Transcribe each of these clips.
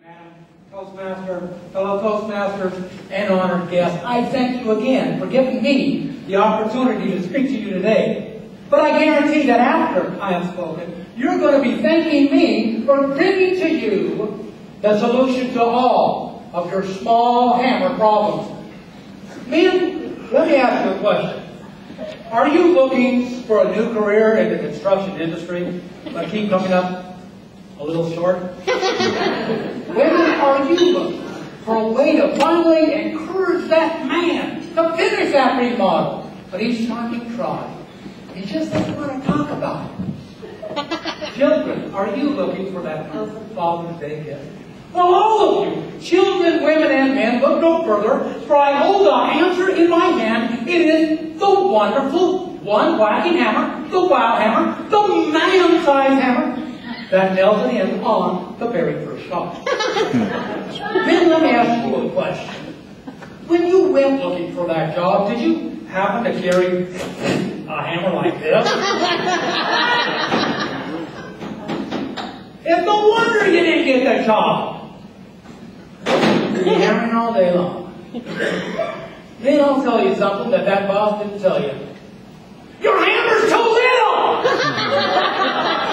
Madam Toastmaster, fellow Toastmasters, and honored guests, I thank you again for giving me the opportunity to speak to you today. But I guarantee that after I have spoken, you're going to be thanking me for bringing to you the solution to all of your small hammer problems. Men, let me ask you a question. Are you looking for a new career in the construction industry, but keep coming up a little short? Women, are you looking for a way to finally encourage that man to finish that remodel? But each time he tries, he just doesn't want to talk about it. Children, are you looking for that perfect Father's Day gift? Well, all of you, children, women, and men, look no further, for I hold the answer in my hand. It is the wonderful, one-whacking hammer, the wow hammer, the man-sized hammer that nails it in on the very first shot. Then let me ask you a question. When you went looking for that job, did you happen to carry a hammer like this? It's no wonder you didn't get the job. You're hammering all day long. Then I'll tell you something that boss didn't tell you. Your hammer's too little!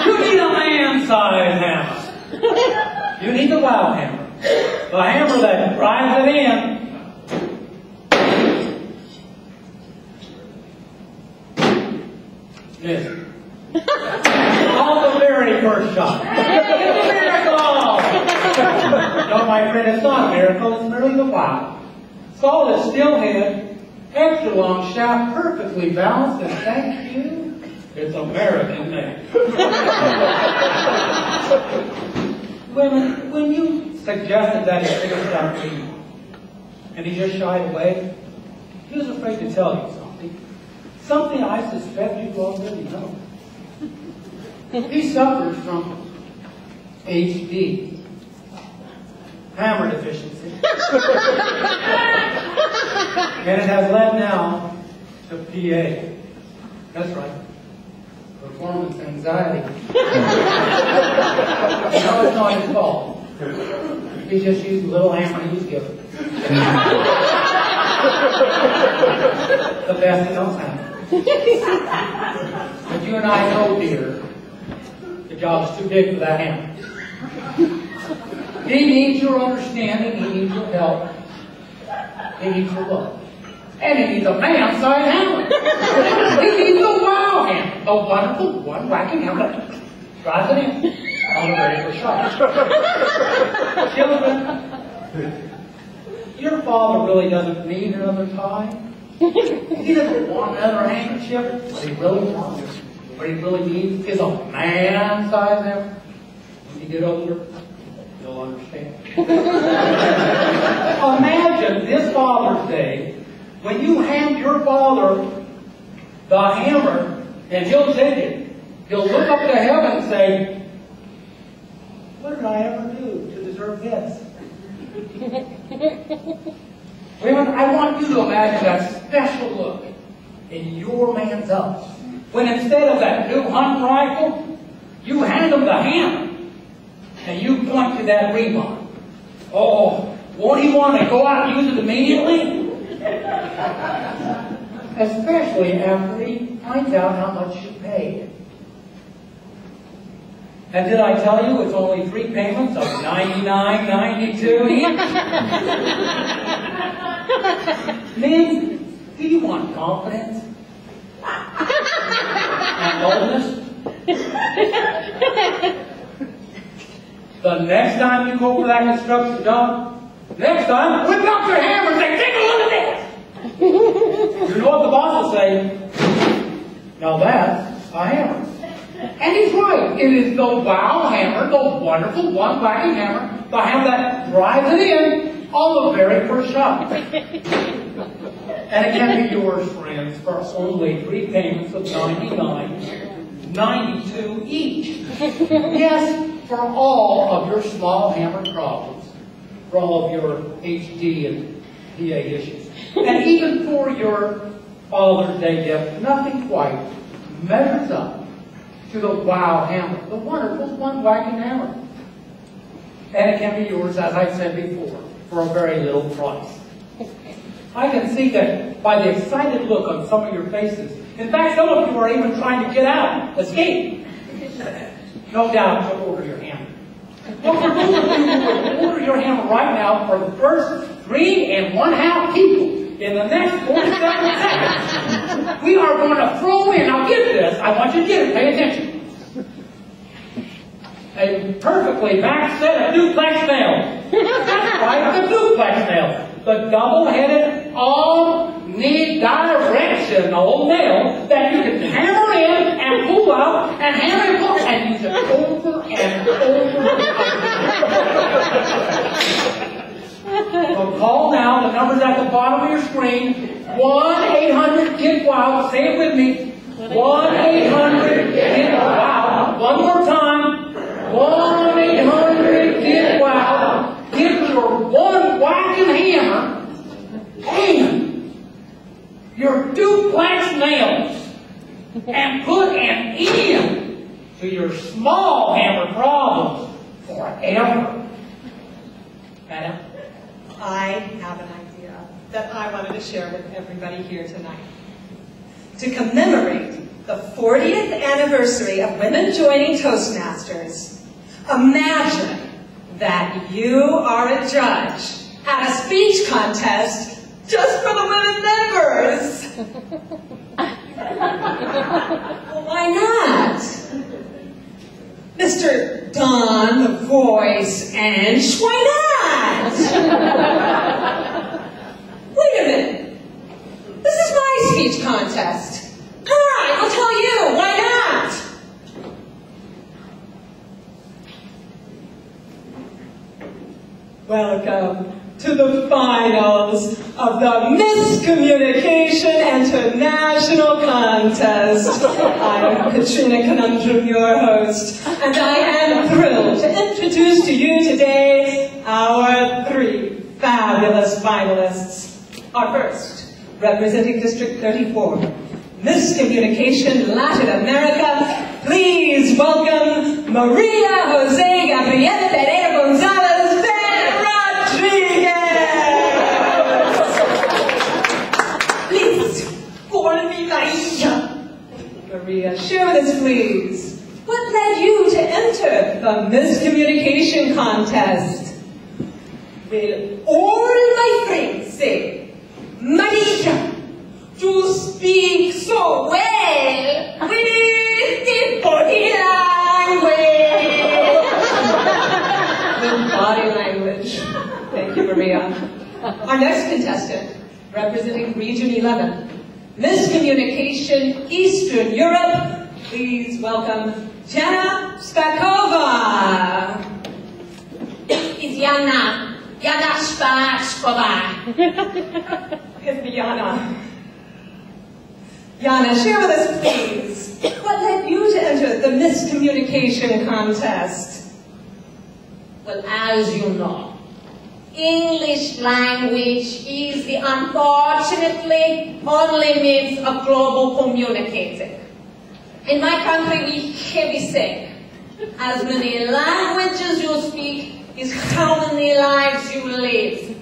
You need a man-sized hammer. You need the wow hammer. The hammer that drives it in. Miss. On the very first shot. It's a miracle! No, my friend, it's not a miracle. It's merely the wow. Solid steel head, extra long shaft, perfectly balanced, and thank you, it's American made. When you suggested that he figured that for you, and he just shied away, he was afraid to tell you something. Something I suspect you already know. He suffers from HD, hammer deficiency. And it has led now to PA. That's right. Performance anxiety. No, it's not his fault. He just used a little hammer he was given. The best he knows how. But you and I know, dear, the job is too big for that hammer. He needs your understanding, he needs your help, he needs your love. And he needs a man-sized hammer. He needs a wow hammer, a wonderful, one-whacking hammer that drives it in on the very first shot. Children, your father really doesn't need another tie. He doesn't want another handkerchief. What he really wants, what he really needs is a man-sized hammer. When you get older, you'll understand. Imagine this Father's Day when you hand your father the hammer and he'll take it. He'll look up to heaven and say, what did I ever do to deserve this? Women, I want you to imagine that special look in your man's eyes when instead of that new hunting rifle, you hand him the hammer and you point to that remodel. Oh, won't he want to go out and use it immediately? Especially after he finds out how much you paid. And did I tell you it's only 3 payments of $99.92 each? Men, do you want confidence? And boldness? The next time you go for that construction job, next time, whip out your hammer and say, take a look at this! You know what the boss will say? Now that's a hammer. And he's right. It is the wow hammer, the wonderful one-whacking hammer, the hammer that drives it in on the very first shot. And it can be yours, friends, for only 3 payments of $99.92 each. Yes, for all of your small hammer problems, for all of your HD and PA issues, and even for your Father's Day gift, nothing quite measures up to the wow hammer, the wonderful one-whacking hammer. and it can be yours, as I said before, for a very little price. I can see that by the excited look on some of your faces. In fact, some of you are even trying to get out, escape. No doubt you'll order your hammer. Well, for those of you who will order your hammer right now for the first 3 1/2 people in the next 47 seconds, we are going to throw in, now get this, I want you to get it, pay attention. A perfectly matched set of duplex nails. That's right, the duplex nails. The double-headed, omnidirectional nail that you can hammer in and pull out and hammer and pull and use it over and over. So call now, the number's at the bottom of your screen, 1-800-GET-WOW, say it with me, 1-800-GET-WOW, one more time, 1-800-GET-WOW. Get your one whacking hammer and your duplex nails and put an end to your small hammer problems forever. Madam? I have an idea that I wanted to share with everybody here tonight. To commemorate the 40th anniversary of women joining Toastmasters, imagine that you are a judge at a speech contest just for the women members. Well, why not? Mr. Don, the voice, and why not? Wait a minute. This is my speech contest. All right, I'll tell you, why not? Welcome to the finals of the Miscommunication International Contest. I'm Katrina Conundrum, your host, and I am thrilled to introduce to you today our 3 fabulous finalists. Our first, representing District 34, Miscommunication Latin America, please welcome Maria Jose Gabriela Pereira Gonzalez. Maria, share with us, please. What led you to enter the Miscommunication Contest? Will all my friends say, Maria, you speak so well with the body language. The body language. Thank you, Maria. Our next contestant, representing Region 11, Miscommunication Eastern Europe, please welcome Jana Spakova. It's Jana Spakova. It's Jana. Jana, share with us, please. What led you to enter the Miscommunication Contest? Well, as you know, English language is the unfortunately only means of global communicating. In my country, we say, as many languages you speak is how many lives you live.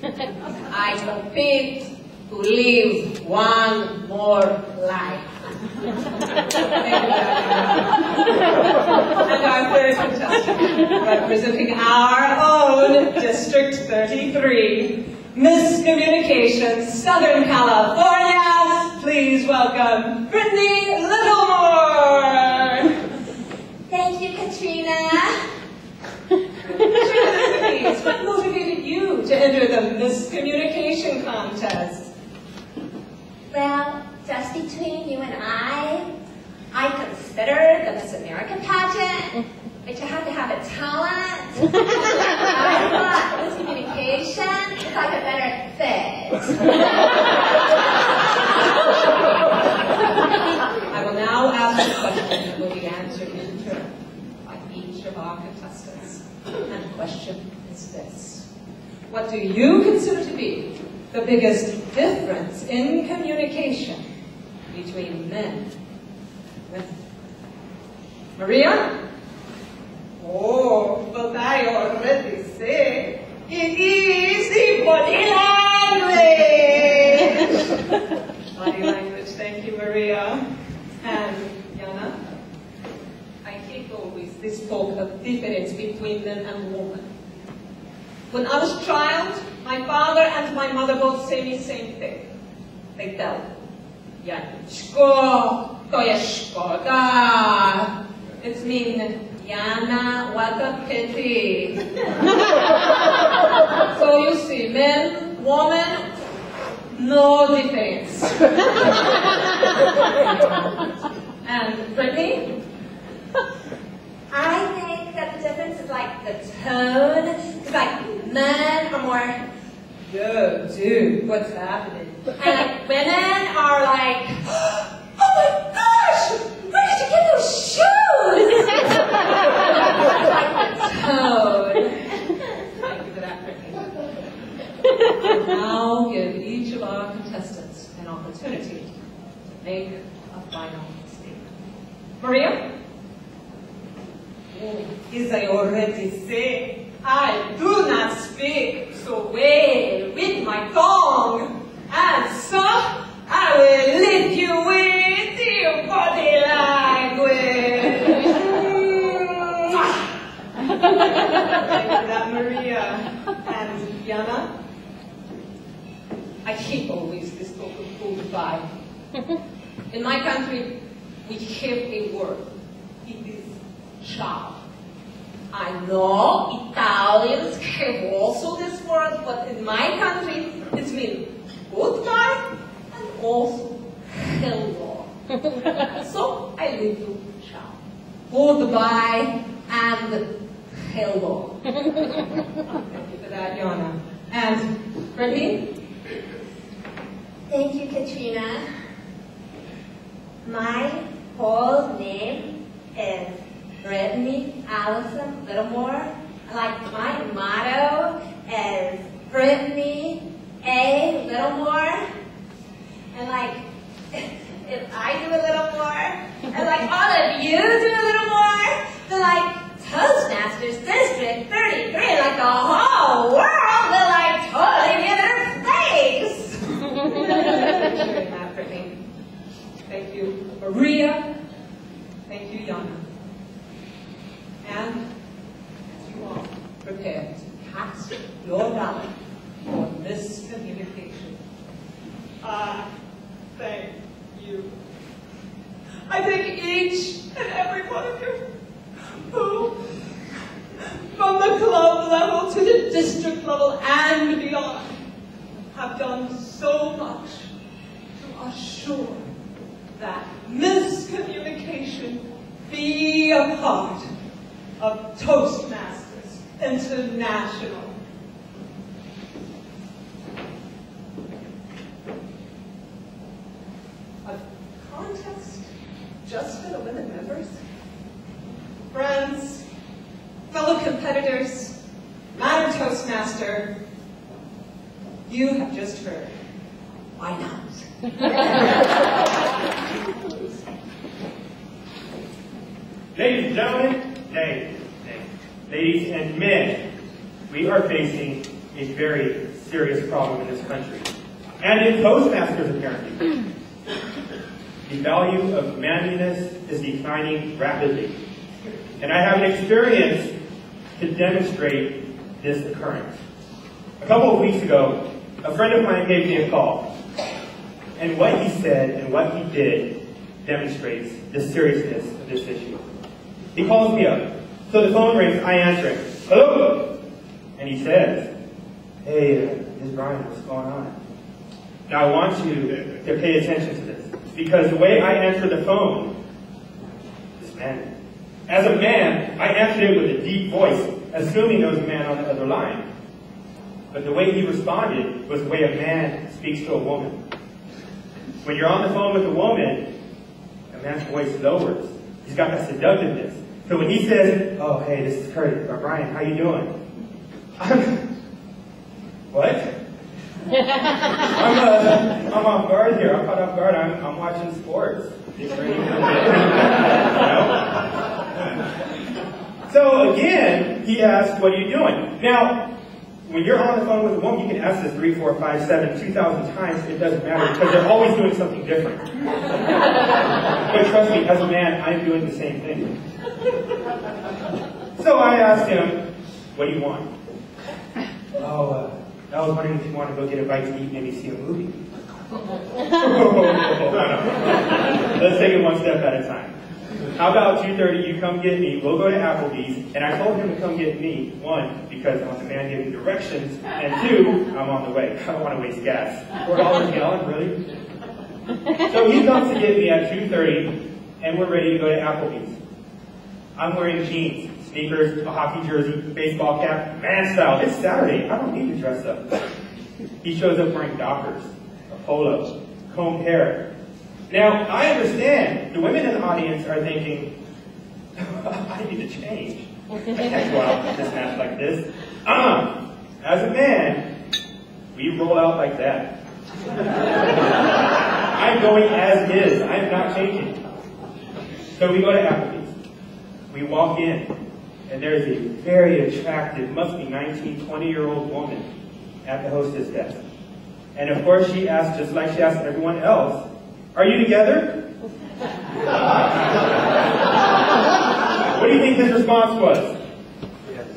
I compete to live one more life. And our third contestant, representing our own District 33, Miscommunication, Southern California, please welcome Brittany Littlemore. Thank you, Katrina. Please, what motivated you to enter the Miscommunication Contest? Well, just between you and I consider the Miss America pageant, but you have to have a talent. I thought miscommunication is like a better fit. I will now ask a question that will be answered in turn by each of our contestants. And the question is this. What do you consider to be the biggest difference in communication between men and women? Maria? Oh, but I already say, it is the body language. Body language, thank you, Maria. And Jana, I hate always this talk of difference between men and women. When I was a child, my father and my mother both say me the same thing. They tell me, Janiczko, to jest szkoda. It's mean, Jana, what a pity. So you see, men, woman, no difference. And Brittany? I think that the difference is like the tone. It's like men are more, yo, dude, what's happening? And like women are like, oh my gosh, where did you get those shoes? Like the tone. Thank you for that, Brittany. Now give each of our contestants an opportunity to make a final statement. Maria? As I already said, I do not speak so well with my tongue, and so I will leave you with your body language. Thank you for that, Maria. And Jana? I hate always this talk of goodbye. In my country, we have a word. It is ciao. I know Italians have also this word, but in my country, it means goodbye and also hello. So I leave you ciao. Goodbye and hello. Thank you for that, Jana. And Brittany? Thank you, Katrina. My whole name is Brittany Allison Littlemore. Like my motto is Brittany A. Littlemore. And like, if I do a little more, and like all of you do a little more, then like Toastmasters District 33, like the whole world will like totally be in their place. Thank you, Maria. Thank you, Jana. And as you all prepare to cast your ballot for miscommunication, I thank you. I thank each and every one of you who, from the club level to the district level and beyond, have done so much to assure that miscommunication be a part of Toastmasters International. A contest just for the women members? Friends, fellow competitors, Madam Toastmaster, you have just heard. Why not? Ladies and gentlemen, ladies and men, we are facing a very serious problem in this country, and in Toastmasters apparently. The value of manliness is declining rapidly, and I have an experience to demonstrate this occurrence. A couple of weeks ago, a friend of mine gave me a call, and what he said and what he did demonstrates the seriousness of this issue. He calls me up. So the phone rings, I answer it. Hello? And he says, hey, Ms. Brian, what's going on? Now I want you to pay attention to this, because the way I answered the phone is manly. As a man, I answered it with a deep voice, assuming there was a man on the other line. But the way he responded was the way a man speaks to a woman. When you're on the phone with a woman, a man's voice lowers. He's got that seductiveness. So when he says, oh, hey, this is Curtis, or Brian, how you doing? What? I'm off guard here. I'm caught off guard. I'm watching sports. So again, he asks, what are you doing? Now, when you're on the phone with a woman, you can ask this 3, 4, 5, 7, 2,000 times. It doesn't matter because they're always doing something different. But trust me, as a man, I'm doing the same thing. So I asked him, what do you want? Oh, I was wondering if you want to go get a bite to eat, maybe see a movie. No. Let's take it one step at a time. How about 2:30, you come get me, we'll go to Applebee's, and I told him to come get me, 1, because I'm the man giving directions, and 2, I'm on the way. I don't want to waste gas. $4 a gallon, really? So he comes to get me at 2:30, and we're ready to go to Applebee's. I'm wearing jeans, sneakers, a hockey jersey, baseball cap, man style. It's Saturday, I don't need to dress up. He shows up wearing Dockers, a polo, combed hair. Now, I understand the women in the audience are thinking, I need to change. I can't go out with this match like this. As a man, we roll out like that. I'm going as is. I'm not changing. So we go to Applebee's. We walk in, and there's a very attractive, must be 19, 20-year-old woman at the hostess desk. And of course, she asked, just like she asked everyone else, are you together? What do you think his response was?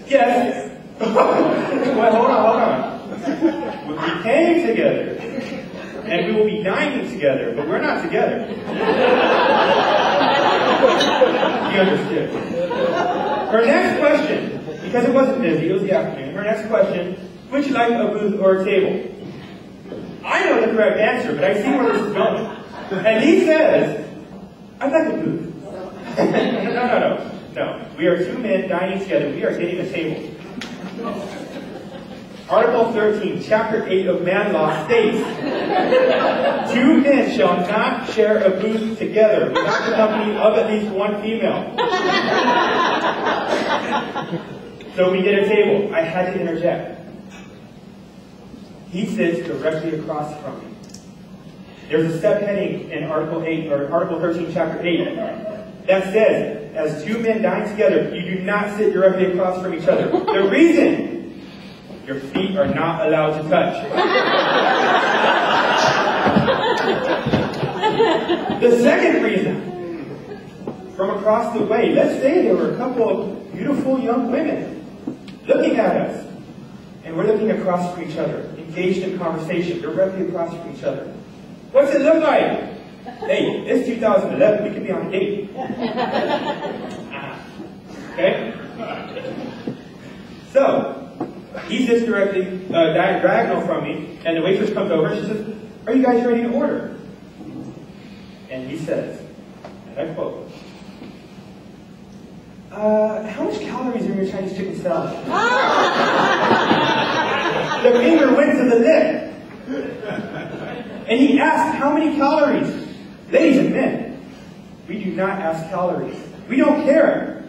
Yes. Well, hold on. We came together, and we will be dining together, but we're not together. He understood. Her next question, because it wasn't busy, it was the afternoon, her next question, would you like a booth or a table? I know the correct answer, but I see where this is going. And he says, I'd like a booth. No. We are 2 men dining together. We are getting a table. Article 13, Chapter 8 of Man Law states, 2 men shall not share a booth together without the company of at least 1 female. So we get a table. I had to interject. He sits directly across from me. There's a subheading in Article 8, or Article 13, Chapter 8, that says, as 2 men dine together, you do not sit directly across from each other. The reason, your feet are not allowed to touch. The second reason, from across the way, let's say there were a couple of beautiful young women looking at us, and we're looking across from each other, engaged in conversation, directly across from each other. What's it look like? Hey, it's 2011, we could be on a date. Okay? So, he sits directly, diagonal from me, and the waitress comes over and she says, are you guys ready to order? And he says, and I quote, how much calories are in your Chinese chicken salad? The finger went to the lip. And he asked, how many calories? Ladies and men, we do not ask calories. We don't care.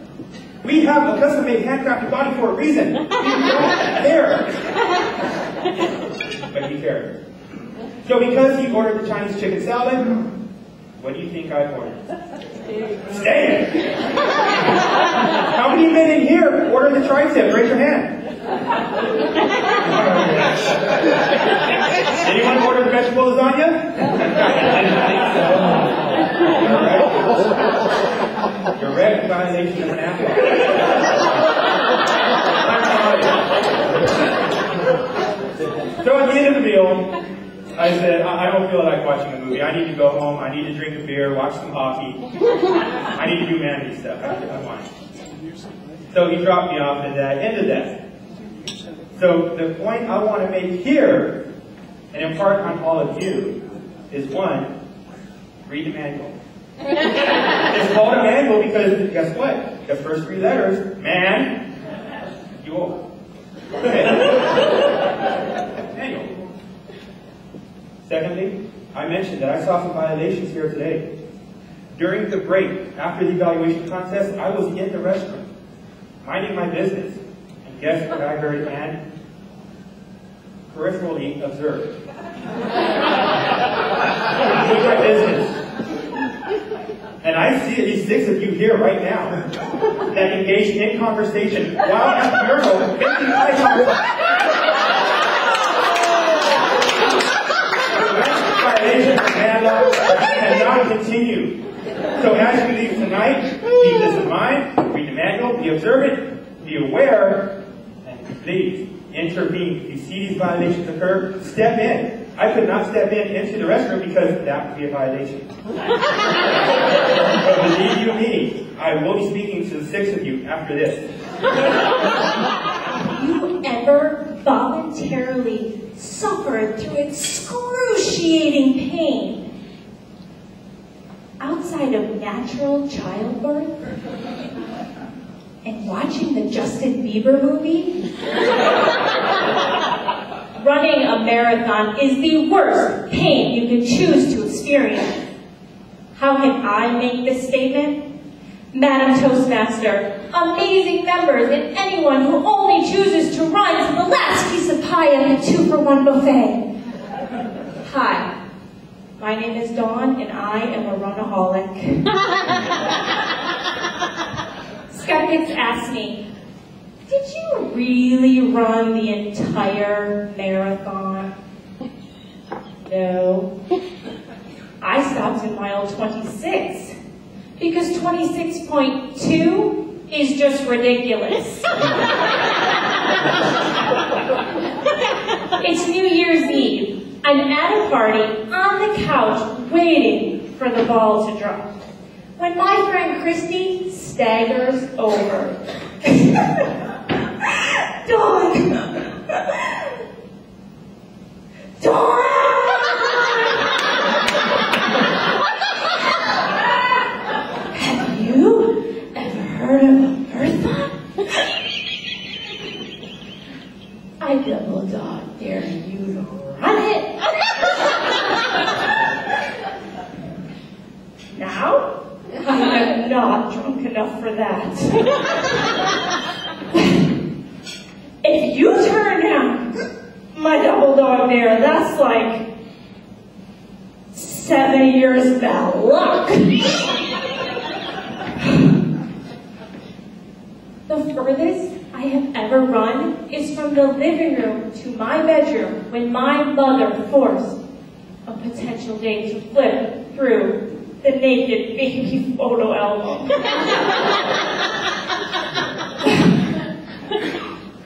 We have a custom-made handcrafted body for a reason. We don't care. But he cared. So because he ordered the Chinese chicken salad, what do you think I ordered? Steak! How many men in here ordered the tri-tip? Raise your hand. Anyone order the vegetable lasagna? Direct violation of an apple. So at the end of the meal, I said, I don't feel like watching a movie. I need to go home. I need to drink a beer, watch some hockey. I need to do manly stuff. I want. So he dropped me off, and that ended that. So the point I want to make here, and impart on all of you, is 1, read the manual. It's called a manual because, guess what? The first 3 letters, man, you are. Manual. Secondly, I mentioned that I saw some violations here today. During the break, after the evaluation contest, I was in the restroom, minding my business. And guess what I heard and peripherally observed? Minding my business. And I see at least 6 of you here right now that in engaged in conversation while at the urinal making eye contact. Violation of man law cannot continue. So as we leave tonight, keep this in mind, read the manual, be observant, be aware, and please intervene. If you see these violations occur, step in. I could not step into the restroom because that would be a violation. But believe you me, I will be speaking to the 6 of you after this. Have you ever voluntarily suffered through excruciating pain outside of natural childbirth? And watching the Justin Bieber movie? Running a marathon is the worst pain you can choose to experience. How can I make this statement? Madam Toastmaster, amazing members, and anyone who only chooses to run to the last piece of pie at the 2-for-1 buffet. Hi, my name is Dawn, and I am a runaholic. Skeptics ask me, did you really run the entire marathon? No. I stopped in mile 26 because 26.2 is just ridiculous. It's New Year's Eve. I'm at a party on the couch waiting for the ball to drop when my friend Christy staggers over. Dawn! Dawn! Have you ever heard of a marathon? I double dog dare you to run it. Now? I'm not drunk enough for that. If you turn down my double dog dare, that's like 7 years bad luck. The furthest I have ever run is from the living room to my bedroom when my mother forced a potential date to flip through the naked baby photo album.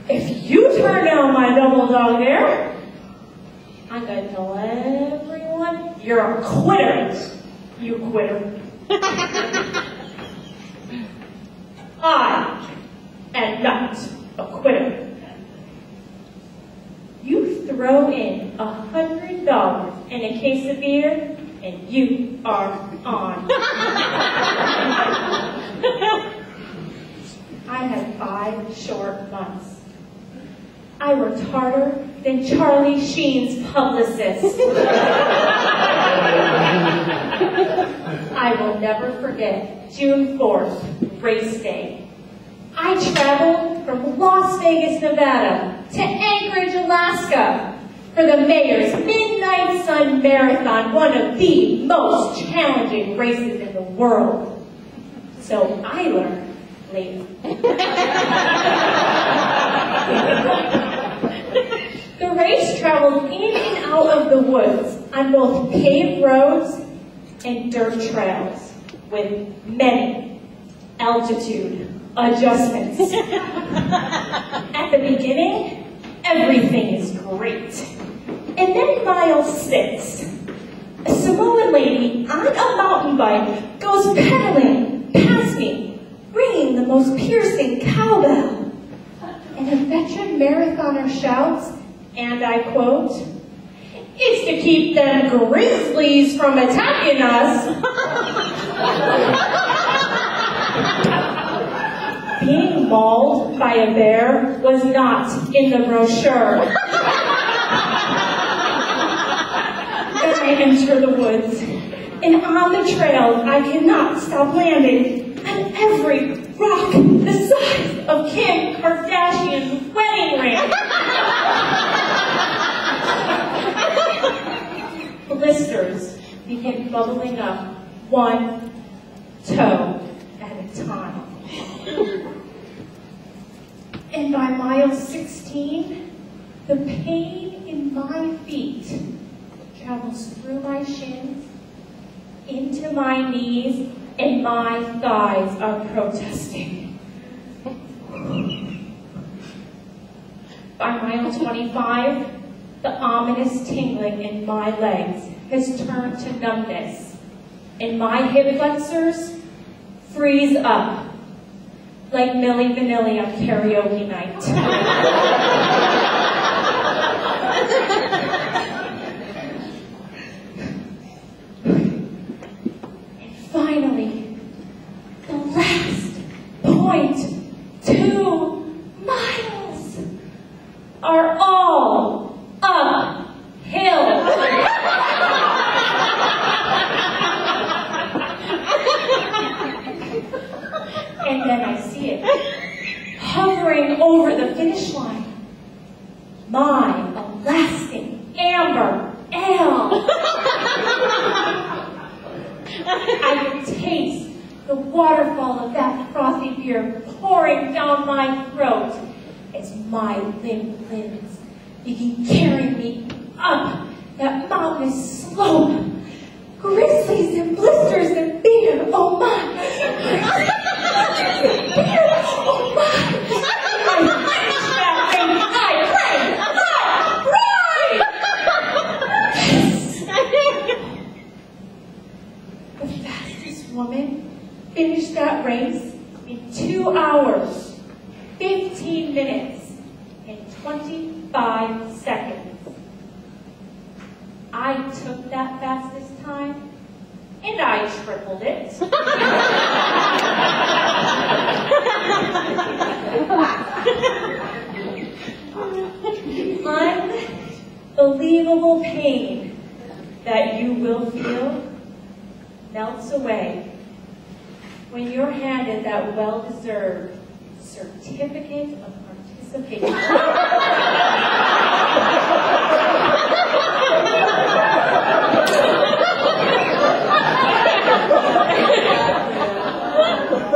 If you turn down my double dog dare, I'm going to tell everyone you're a quitter. You quitter. I am not a quitter. You throw in $100 in a case of beer, and you are on. I had 5 short months. I worked harder than Charlie Sheen's publicist. I will never forget June 4th, race day. I traveled from Las Vegas, Nevada to Anchorage, Alaska for the Mayor's Midnight Sun Marathon, one of the most challenging races in the world. So I learned later. The race traveled in and out of the woods on both paved roads and dirt trails with many altitude adjustments. At the beginning, everything is great. And then mile 6, a Samoan lady on a mountain bike goes pedaling past me, ringing the most piercing cowbell. And a veteran marathoner shouts, and I quote, "It's to keep them grizzlies from attacking us." Being mauled by a bear was not in the brochure. Then I enter the woods, and on the trail I cannot stop landing on every rock the size of Kim Kardashian's wedding ring. Blisters begin bubbling up, one toe at a time. And by mile 16, the pain in my feet travels through my shins, into my knees, and my thighs are protesting. By mile 25, the ominous tingling in my legs has turned to numbness, and my hip flexors freeze up like Milli Vanilli on karaoke night. And finally, the last 0.2 miles are all uphill. And then I see it, hovering over the finish line. My elastic amber ale. I can taste the waterfall of that frothy beer pouring down my throat as my limp limbs begin carrying me up that mountainous slope. Grizzlies and blisters and beer, oh my! Beer, oh my! I finish that race, I pray, the fastest woman finished that race in 2 hours, 15 minutes, and 25 seconds. I took that fastest time, and I tripled it. Unbelievable pain that you will feel melts away when you're handed that well-deserved certificate of participation.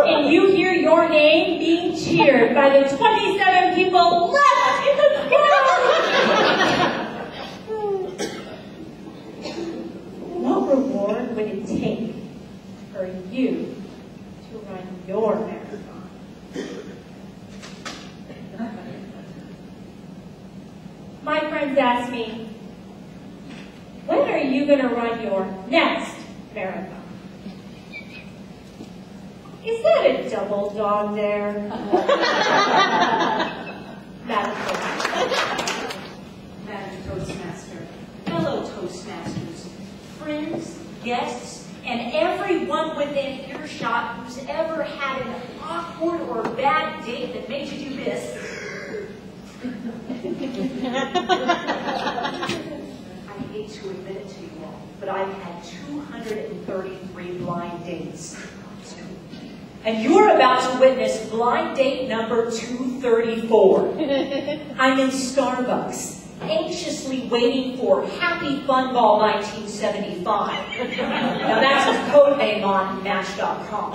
And you hear your name being cheered by the 27 people left in the crowd. What reward would it take for you to run your marathon? My friends ask me, when are you going to run your next marathon? Is that a double dog there? Madam Toastmaster, fellow Toastmasters, friends, guests, and everyone within earshot who's ever had an awkward or bad date that made you do this. I hate to admit it to you all, but I've had 233 blind dates. And you're about to witness blind date number 234. I'm in Starbucks, anxiously waiting for Happy Fun Ball 1975. Now that's his code name on Match.com.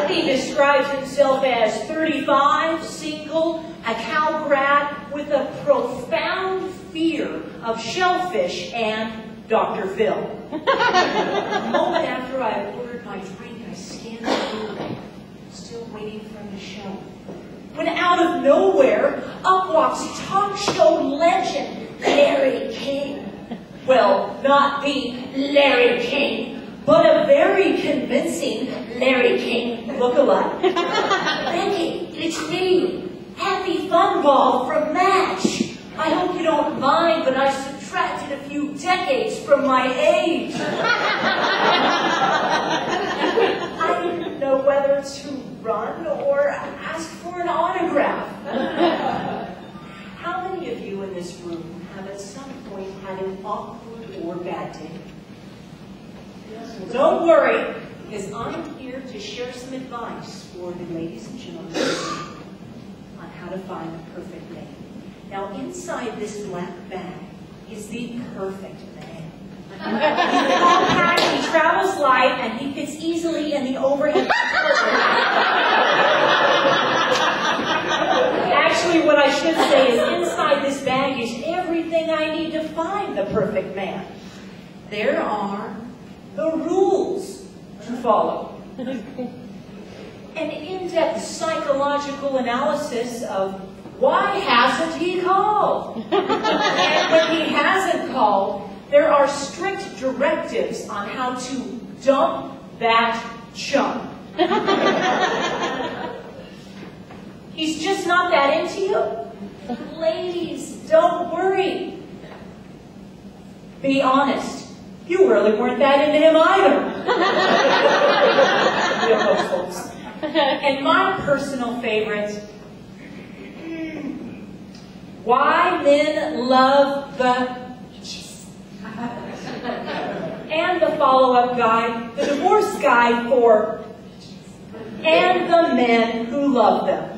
He describes himself as 35, single, a Cal grad with a profound fear of shellfish and Dr. Phil. A moment after I ordered my drink, I scanned the room, still waiting for him to show. When out of nowhere, up walks talk show legend Larry King. Well, not the Larry King, but a very convincing Larry King lookalike. Becky, it's me, Happy Fun Ball from Match. I hope you don't mind, but I subtracted a few decades from my age. I didn't know whether to run or ask for an autograph. How many of you in this room have at some point had an awkward or bad day? Well, don't worry, because I'm here to share some advice for the ladies and gentlemen on how to find the perfect man. Now, inside this black bag is the perfect man. He's compact, he travels light, and he fits easily in the overhead. I should say is inside this bag is everything I need to find the perfect man. There are the rules to follow. An in-depth psychological analysis of why hasn't he called? And when he hasn't called, there are strict directives on how to dump that chump. He's just not that into you? Ladies, don't worry. Be honest. You really weren't that into him either. Real hopefuls. And my personal favorite, why men love the and the follow-up guide, the divorce guide for and the men who love them.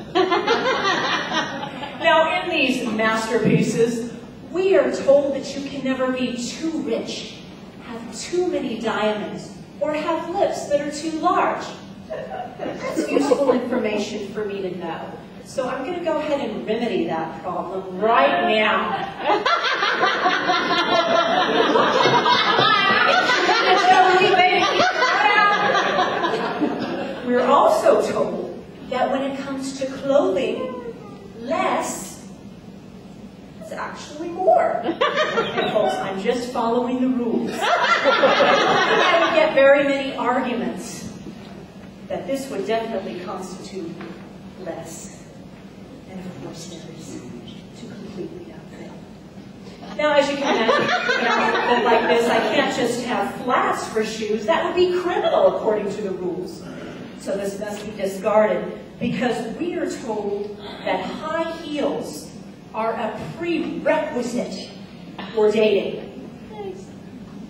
Now, in these masterpieces, we are told that you can never be too rich, have too many diamonds, or have lips that are too large. That's useful information for me to know. So I'm going to go ahead and remedy that problem right now. We're also told that when it comes to clothing, less is actually more. And folks, I'm just following the rules. I would get very many arguments that this would definitely constitute less. And of course there is to completely outfit. Now, as you can imagine, in an outfit like this, I can't just have flats for shoes. That would be criminal according to the rules. So this must be discarded because we are told that high heels are a prerequisite for dating.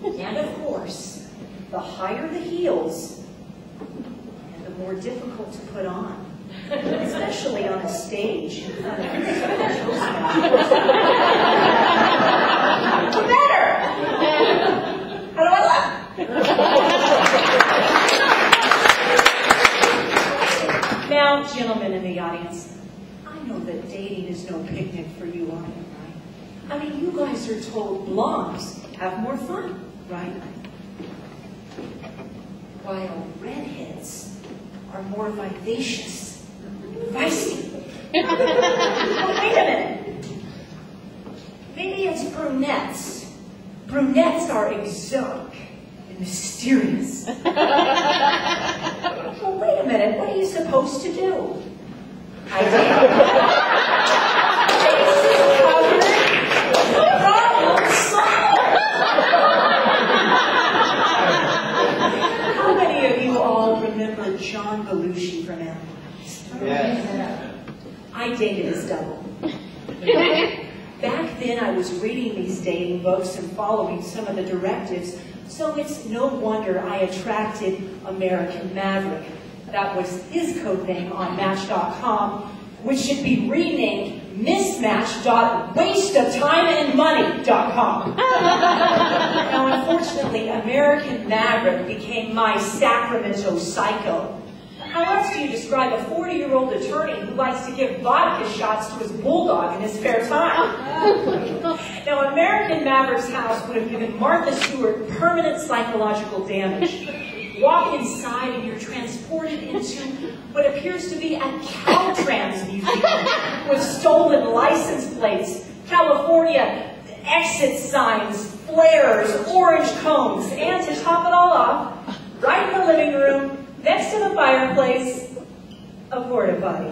And of course, the higher the heels, and the more difficult to put on, especially on a stage in front of the better. How do I look? Now, gentlemen in the audience, I know that dating is no picnic for you, are you, right? I mean, you guys are told blondes have more fun, right? While redheads are more vivacious, feisty. Wait a minute. Maybe it's brunettes. Brunettes are exotic and mysterious. Well, wait a minute. What are you supposed to do? I did. Faces covered. Problem solved. How many of you all remember John Belushi from Animals? Yes. I dated his double. Back then, I was reading these dating books and following some of the directives, so it's no wonder I attracted American Maverick. That was his code name on Match.com, which should be renamed mismatch.wasteoftimeandmoney.com. Now, unfortunately, American Maverick became my Sacramento Psycho. How else do you describe a 40-year-old attorney who likes to give vodka shots to his bulldog in his spare time? Now, American Maverick's house would have given Martha Stewart permanent psychological damage. Walk inside and you're transported into what appears to be a Caltrans museum with stolen license plates, California exit signs, flares, orange cones, and to top it all off, right in the living room, next to the fireplace, a porta potty.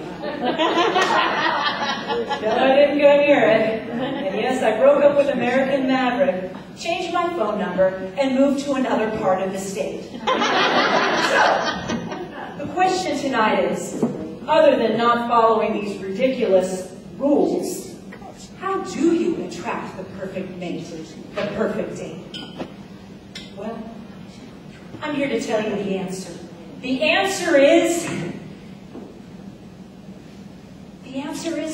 No, I didn't go near it. And yes, I broke up with American Maverick, changed my phone number, and moved to another part of the state. So, the question tonight is, other than not following these ridiculous rules, how do you attract the perfect mate, the perfect date? Well, I'm here to tell you the answer. The answer is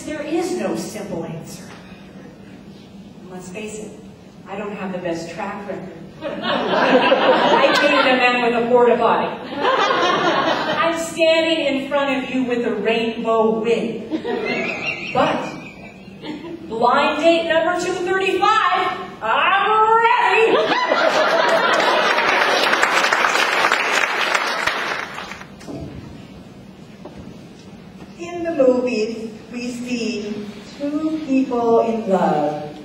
there is no simple answer. And let's face it, I don't have the best track record. I dated a man with a porta potty. I'm standing in front of you with a rainbow wig. But Blind date number 235. I'm ready. In the movies, we see two people in love.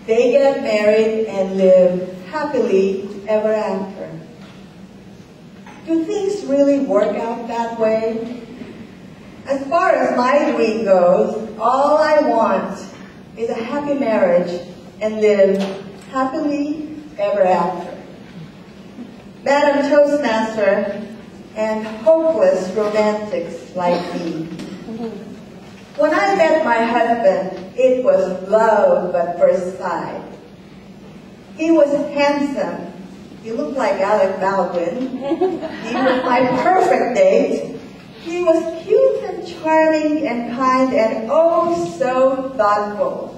They get married and live happily ever after. Do things really work out that way? As far as my dream goes, all I want is a happy marriage and live happily ever after. Madam Toastmaster and hopeless romantics like me. When I met my husband, it was love at first sight. He was handsome. He looked like Alec Baldwin. He was my perfect date. He was cute and charming and kind and oh so thoughtful.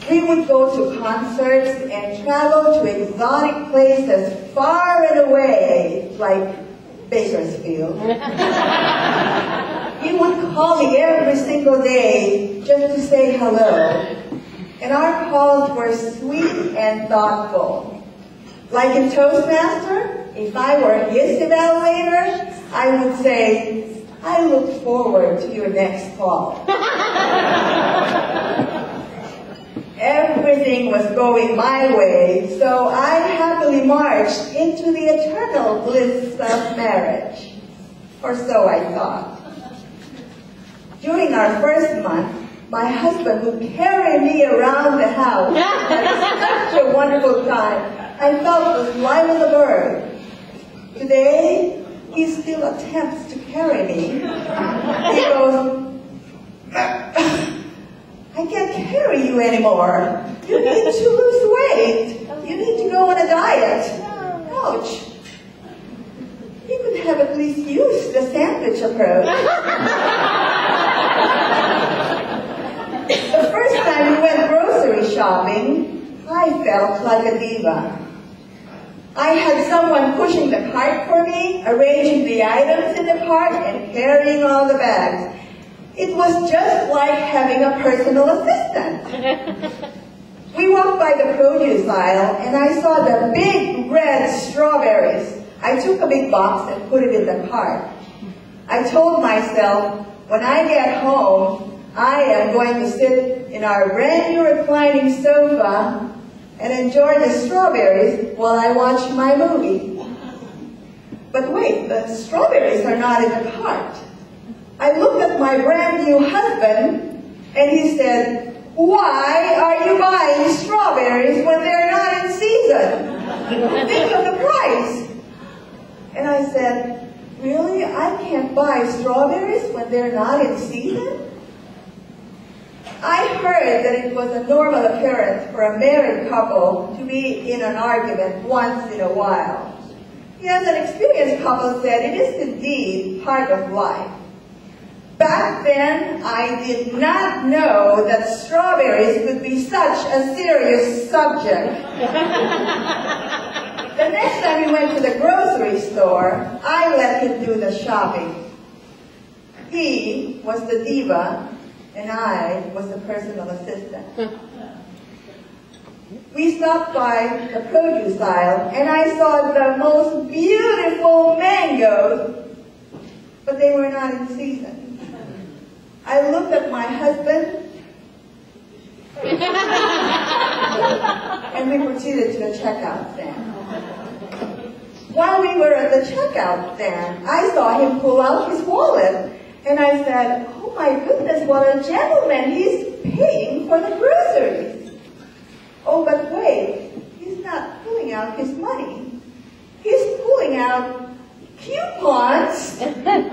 We would go to concerts and travel to exotic places far and away, like Bakersfield. He would call me every single day just to say hello. And our calls were sweet and thoughtful. Like in Toastmaster, if I were his evaluator, I would say, I look forward to your next call. Everything was going my way, so I happily marched into the eternal bliss of marriage. Or so I thought. During our first month, my husband would carry me around the house. Had such a wonderful time. I felt as light as a bird. Today, he still attempts to carry me. He goes, I can't carry you anymore. You need to lose weight. You need to go on a diet. Ouch. You could have at least used the sandwich approach. The first time we went grocery shopping, I felt like a diva. I had someone pushing the cart for me, arranging the items in the cart, and carrying all the bags. It was just like having a personal assistant. We walked by the produce aisle, and I saw the big red strawberries. I took a big box and put it in the cart. I told myself, when I get home, I am going to sit in our brand new reclining sofa and enjoy the strawberries while I watch my movie. But wait, the strawberries are not in the cart. I looked at my brand new husband, and he said, why are you buying strawberries when they're not in season? Think of the price. And I said, really? I can't buy strawberries when they're not in season? I heard that it was a normal occurrence for a married couple to be in an argument once in a while. Yes, an experienced couple said it is indeed part of life. Back then, I did not know that strawberries could be such a serious subject. The next time we went to the grocery store, I let him do the shopping. He was the diva, and I was the personal assistant. We stopped by the produce aisle, and I saw the most beautiful mangoes, but they were not in season. I looked at my husband, and we proceeded to the checkout stand. While we were at the checkout stand, I saw him pull out his wallet, and I said, oh my goodness, what a gentleman, he's paying for the groceries. Oh, but wait, he's not pulling out his money. He's pulling out coupons.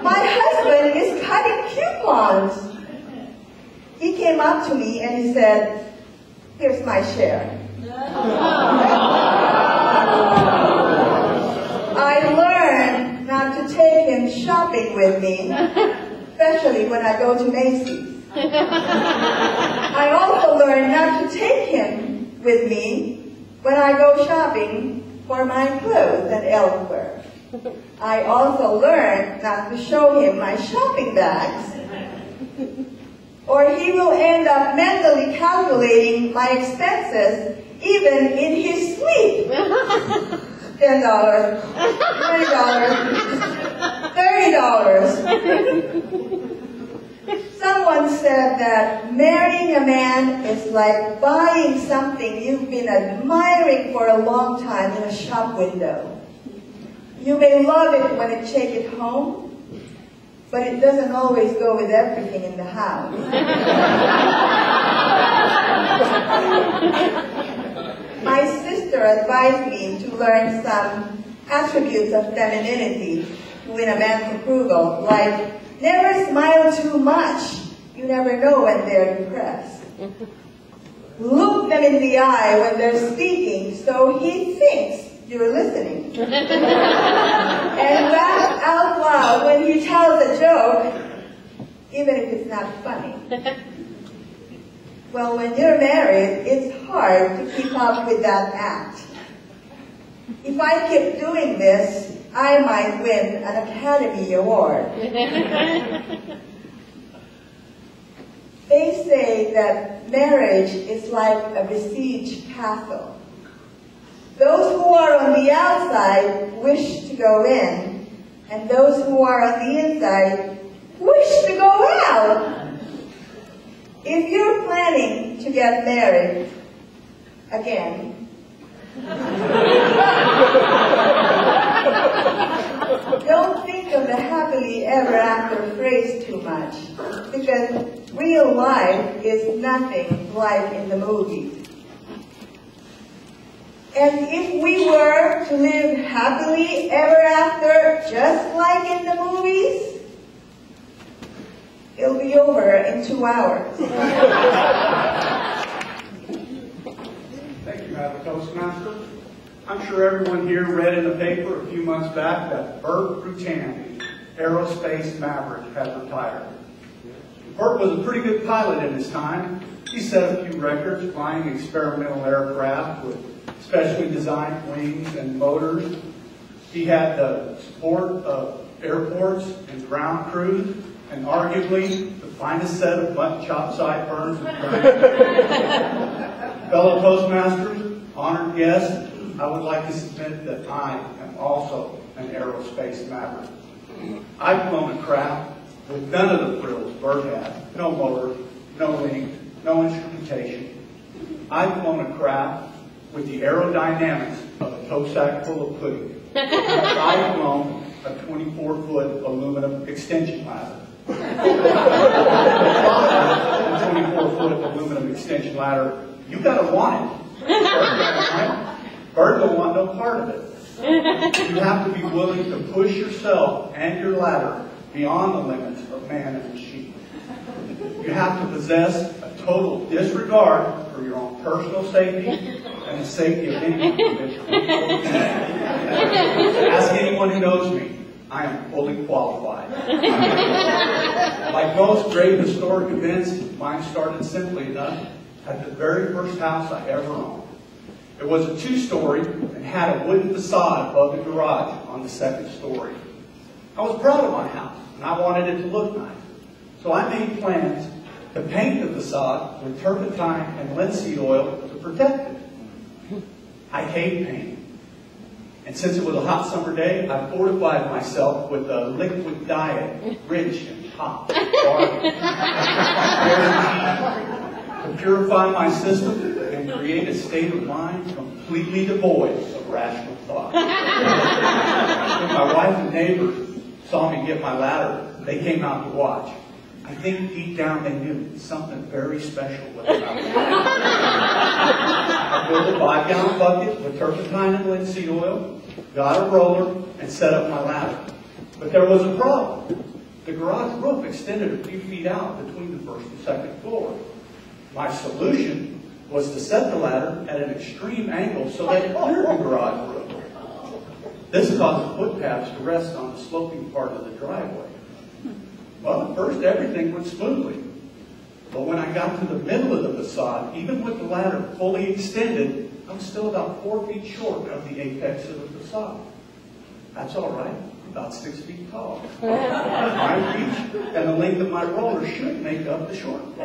My husband is cutting coupons. He came up to me and he said, here's my share. I learned not to take him shopping with me, especially when I go to Macy's. I also learned not to take him with me when I go shopping for my clothes and elsewhere. I also learned not to show him my shopping bags. or he will end up mentally calculating my expenses even in his sleep. $10, $20, $30. Someone said that marrying a man is like buying something you've been admiring for a long time in a shop window. You may love it when you take it home, but it doesn't always go with everything in the house. My sister advised me to learn some attributes of femininity to win a man's approval, like never smile too much. You never know when they're depressed. Look them in the eye when they're speaking so he thinks you're listening. And laugh out loud when he tells a joke, even if it's not funny. Well, when you're married, it's hard to keep up with that act. If I keep doing this, I might win an Academy Award. They say that marriage is like a besieged castle. Those who are on the outside wish to go in, and those who are on the inside wish to go out. If you're planning to get married again, don't think of the happily ever after phrase too much, because real life is nothing like in the movies. And if we were to live happily ever after, just like in the movies, it'll be over in 2 hours. Thank you, Madam Toastmaster. I'm sure everyone here read in the paper a few months back that Bert Rutan, aerospace maverick, had retired. Bert was a pretty good pilot in his time. He set a few records flying experimental aircraft with specially designed wings and motors. He had the support of airports and ground crews, and arguably the finest set of mutton-chop sideburns. Fellow Toastmasters, honored guests, I would like to submit that I am also an aerospace maverick. I've flown a craft with none of the frills Bert had. No motor, no wings, no instrumentation. I've flown a craft with the aerodynamics of a toe sack full of pudding. I've flown a 24-foot aluminum extension ladder. A 24-foot aluminum extension ladder, you gotta want it. Bert don't want no part of it. You have to be willing to push yourself and your ladder beyond the limits of man and machine. You have to possess a total disregard for your own personal safety and the safety of anyone who lives your home. Ask anyone who knows me. I am fully qualified. Like most great historic events, mine started simply enough at the very first house I ever owned. It was a 2-story and had a wooden facade above the garage on the 2nd story. I was proud of my house, and I wanted it to look nice. So I made plans to paint the facade with turpentine and linseed oil to protect it. I hate painting. And since it was a hot summer day, I fortified myself with a liquid diet, rich and hot, to purify my system and create a state of mind completely devoid of rational thought. When my wife and neighbors saw me get my ladder, they came out to watch. I think deep down they knew something very special was about to happen. I filled a 5-gallon bucket with turpentine and linseed oil, got a roller, and set up my ladder. But there was a problem. The garage roof extended a few feet out between the 1st and 2nd floor. My solution was to set the ladder at an extreme angle so that it cleared the garage roof. This caused footpaths to rest on the sloping part of the driveway. Well, at first everything went smoothly. But when I got to the middle of the facade, even with the ladder fully extended, I was still about 4 feet short of the apex of the facade. That's all right. about 6 feet tall. My reach and the length of my roller should make up the shortfall.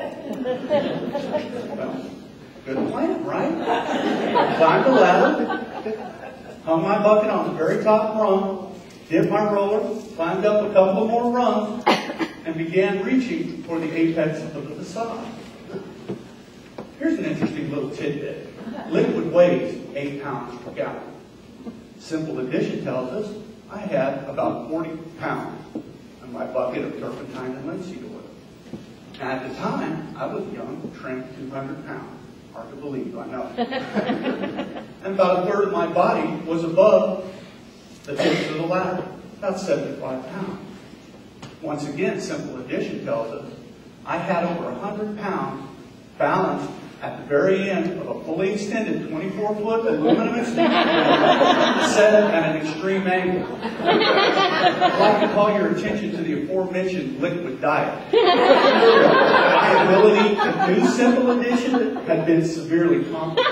Well, good plan, right? I climbed the ladder, hung my bucket on the very top rung, dipped my roller, climbed up a couple of more rungs, and began reaching for the apex of the facade. Here's an interesting little tidbit. Liquid weighs 8 pounds per gallon. Simple addition tells us I had about 40 pounds in my bucket of turpentine and linseed oil. And at the time, I was young, trim, 200 pounds. Hard to believe, I know. And about a third of my body was above the tips of the ladder, about 75 pounds. Once again, simple addition tells us I had over 100 pounds balanced at the very end of a fully extended 24-foot aluminum extension set at an extreme angle. I'd like to call your attention to the aforementioned liquid diet. My ability to do simple addition had been severely compromised.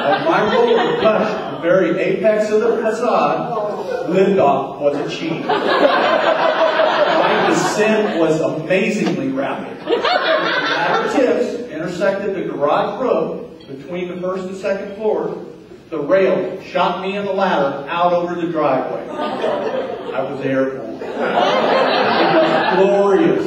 As my roller touched the very apex of the facade, liftoff was achieved. My descent was amazingly rapid. The ladder tips intersected the garage roof between the first and second floors. The rail shot me and the ladder out over the driveway. I was airborne. It was glorious.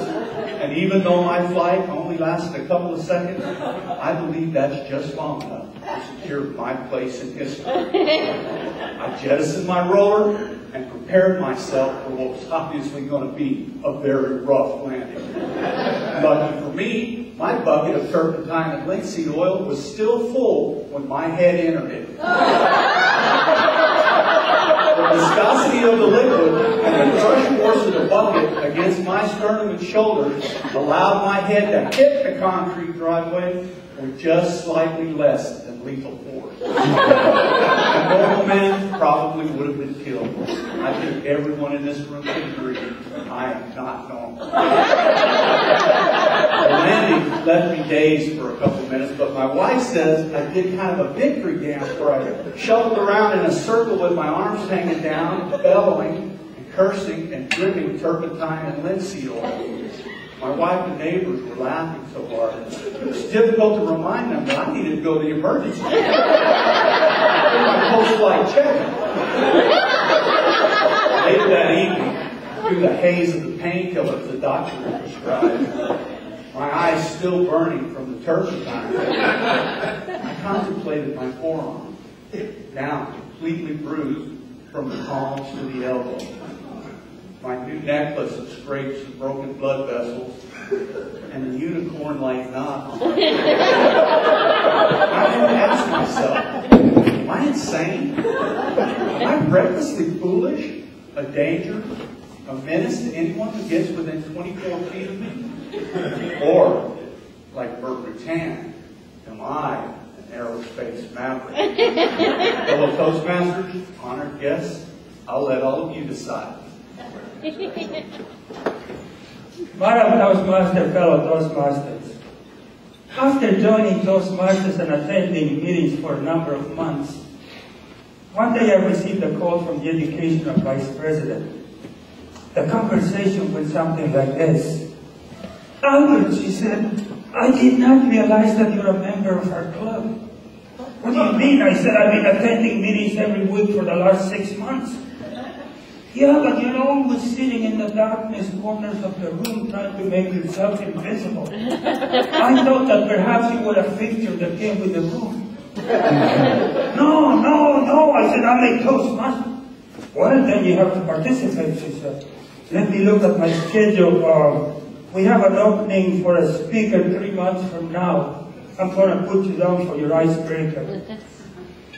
And even though my flight only lasted a couple of seconds, I believe that's just long enough to secure my place in history. I jettisoned my roller and prepared myself for what was obviously going to be a very rough landing. Lucky for me, my bucket of turpentine and linseed oil was still full when my head entered it. The viscosity of the liquid and the crush force of the bucket against my sternum and shoulders allowed my head to hit the concrete driveway with just slightly less than lethal force. A normal man probably would have been killed. I think everyone in this room can agree I am not normal. The landing left me dazed for a couple minutes, but my wife says I did kind of a victory dance where I shuffled around in a circle with my arms hanging down, bellowing and cursing and dripping turpentine and linseed oil. My wife and neighbors were laughing so hard. It was difficult to remind them that I needed to go to the emergency room. My post-flight check-in. Later that evening, through the haze of the painkillers the doctor had prescribed, my eyes still burning from the turpentine, I contemplated my forearm, now completely bruised from the palms to the elbow. My new necklace of scrapes and broken blood vessels, and the unicorn-like knot. I had to ask myself, am I insane? Am I recklessly foolish? A danger? A menace to anyone who gets within 24 feet of me? Or, like Burt Rutan, am I an aerospace maverick? Fellow Toastmasters, honored guests, I'll let all of you decide. Madam Toastmaster, fellow Toastmasters, after joining Toastmasters and attending meetings for a number of months, one day I received a call from the educational vice president. The conversation went something like this. Albert, she said, I did not realize that you're a member of our club. What do you mean? I said, I've been attending meetings every week for the last 6 months. Yeah, but you're always sitting in the darkness corners of the room trying to make yourself invisible. I thought that perhaps you were a fixture that came with the room. No, I said, I'm a Toastmaster. Well, then you have to participate, she said. Let me look at my schedule. We have an opening for a speaker 3 months from now. I'm going to put you down for your icebreaker.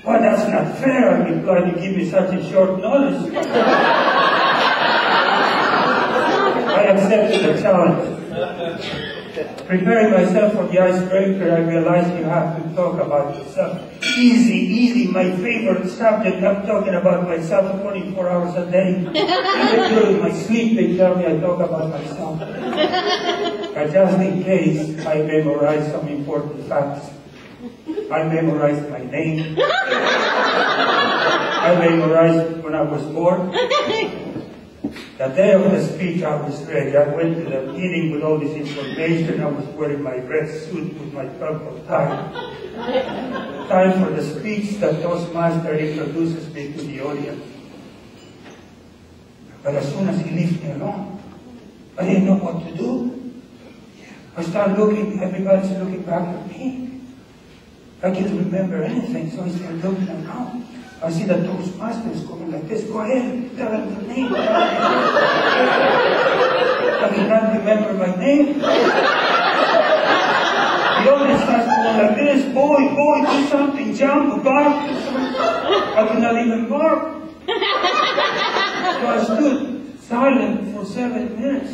Well, that's not fair, I replied, you give me such a short notice. I accepted the challenge. Preparing myself for the icebreaker, I realized you have to talk about yourself. Easy, my favorite subject. I'm talking about myself 24 hours a day. Even during my sleep, they tell me I talk about myself. But just in case, I memorized some important facts. I memorized my name. I memorized when I was born. The day of the speech, I was ready. I went to the meeting with all this information. I was wearing my red suit with my purple tie. Time for the speech, the Toastmaster introduces me to the audience. But as soon as he leaves me alone, I didn't know what to do. I started looking, everybody's looking back at me. I can't remember anything, so I started looking around. I see the Toastmaster is going like this. Go ahead, tell him the name. I cannot remember my name. The audience starts going like this. Boy, do something, jump, bark. I cannot even bark. So I stood silent for 7 minutes.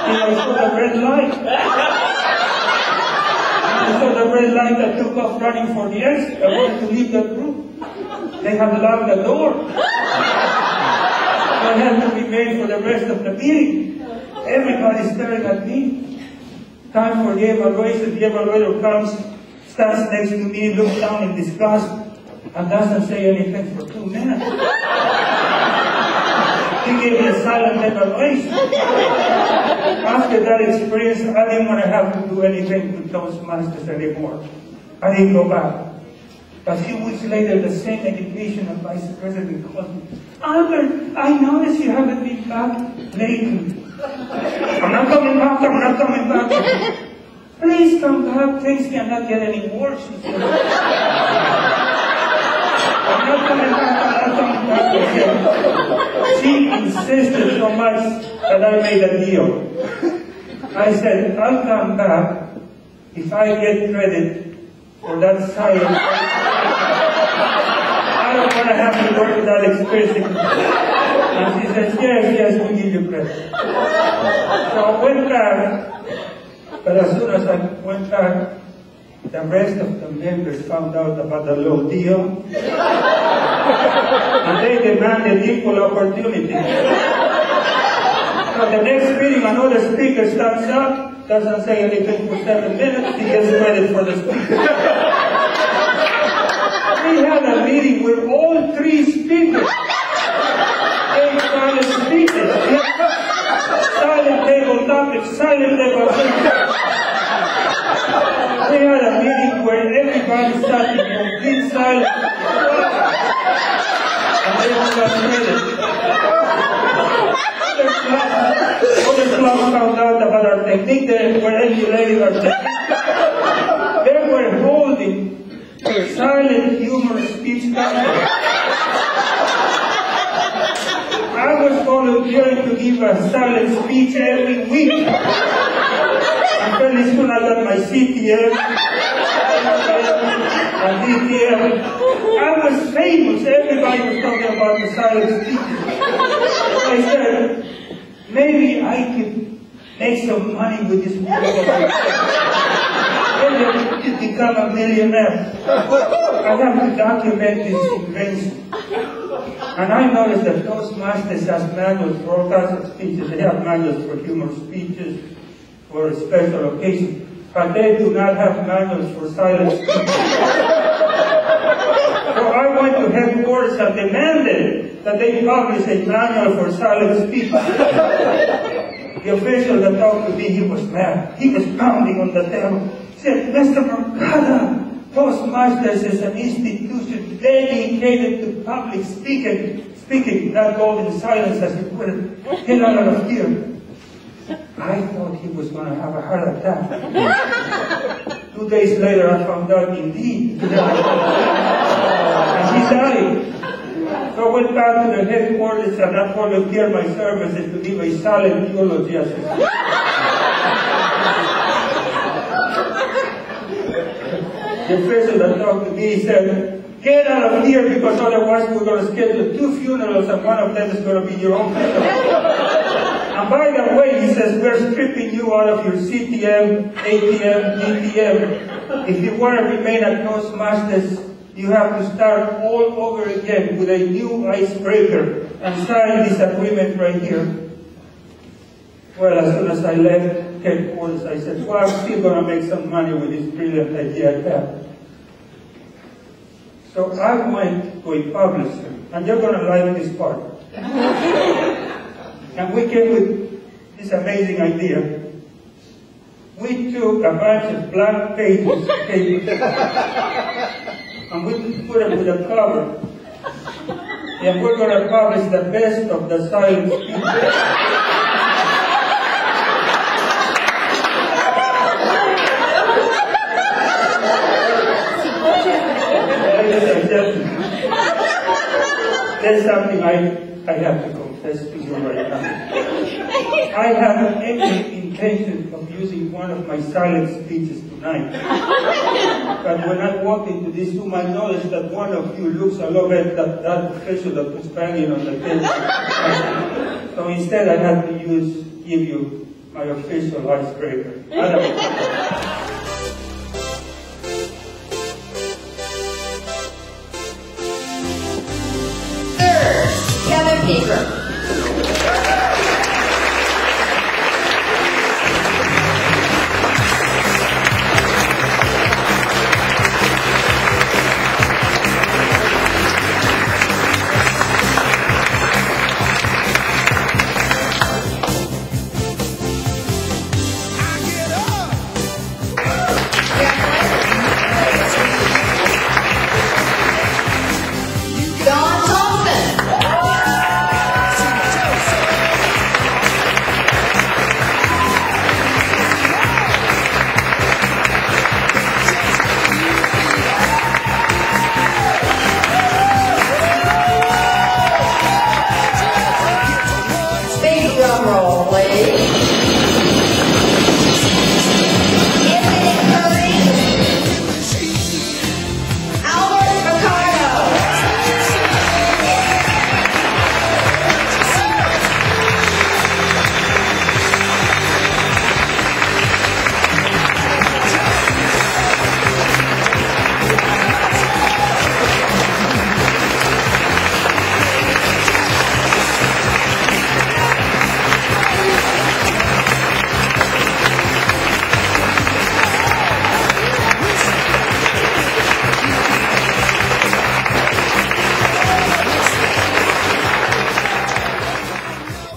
And I saw the red light. I saw the red light that took off running for the exit. I wanted to leave the group. They had locked the door. So I had to remain for the rest of the meeting. Everybody's staring at me. Time for the evaluation. The evaluator comes, stands next to me, looks down in disgust, and doesn't say anything for 2 minutes. He gave me a silent evaluation. After that experience, I didn't want to have to do anything with Toastmasters anymore. I didn't go back. A few weeks later, the same education vice president called me. Albert, I noticed you haven't been back lately. I'm not coming back, I'm not coming back. Please come back, things cannot get any worse. She said. I'm not coming back, I'm not coming back. She insisted so much that I made a deal. I said, I'll come back if I get credit for that science. I don't want to have to work with that experience. And she says, yes, we'll give you credit. So I went back, but as soon as I went back, the rest of the members found out about the low deal, and they demanded equal opportunity. So the next meeting, another speaker stands up, doesn't say anything for 7 minutes, he gets credit for the speaker. We had a meeting where all 3 speakers gave silent speeches. Silent table topics, silent table topics. We had a meeting where everybody sat in complete silence and they all got credit. Other clubs found out about our technique, they were emulating our technique. They were holding silent humorous speech contests. I was volunteering to give a silent speech every week. And fairly soon I got my CTM and DTM. I was famous. Everybody was talking about the silent speeches. I said, maybe I could make some money with this program. Maybe I could become a millionaire. I have to document this invention. And I noticed that Toastmasters has manuals for all kinds of speeches. They have manuals for humor speeches, for a special occasion, but they do not have manuals for silent speech. So I went to headquarters and demanded that they publish a manual for silent speech. The official that talked to me, he was mad. He was pounding on the table. He said, Mr. Mercado, Toastmasters is an institution dedicated to public speaking, not golden silence as it were. Get out of here. I thought he was going to have a heart attack. 2 days later, I found out indeed. And he died. So I went back to the headquarters and I volunteered my services to give a silent eulogy as the official that talked to me said, get out of here because otherwise we're going to schedule 2 funerals and one of them is going to be your own funeral. And by the way, he says, we're stripping you out of your CTM, ATM, DTM. If you want to remain at Toastmasters, you have to start all over again with a new icebreaker and sign this agreement right here. Well, as soon as I left headquarters, I said, well, I'm still going to make some money with this brilliant idea I have. So I went to a publisher, and you're going to like this part. And we came with this amazing idea. We took a bunch of blank pages, and we put them with a cover. And we're going to publish the best of the science people. There's something I have to confess to you right now. I have every intention of using one of my silent speeches tonight. But when I walked into this room, I noticed that one of you looks a lot like that professor that was banging on the table. So instead I had to give you my official icebreaker. Kevin Peaker.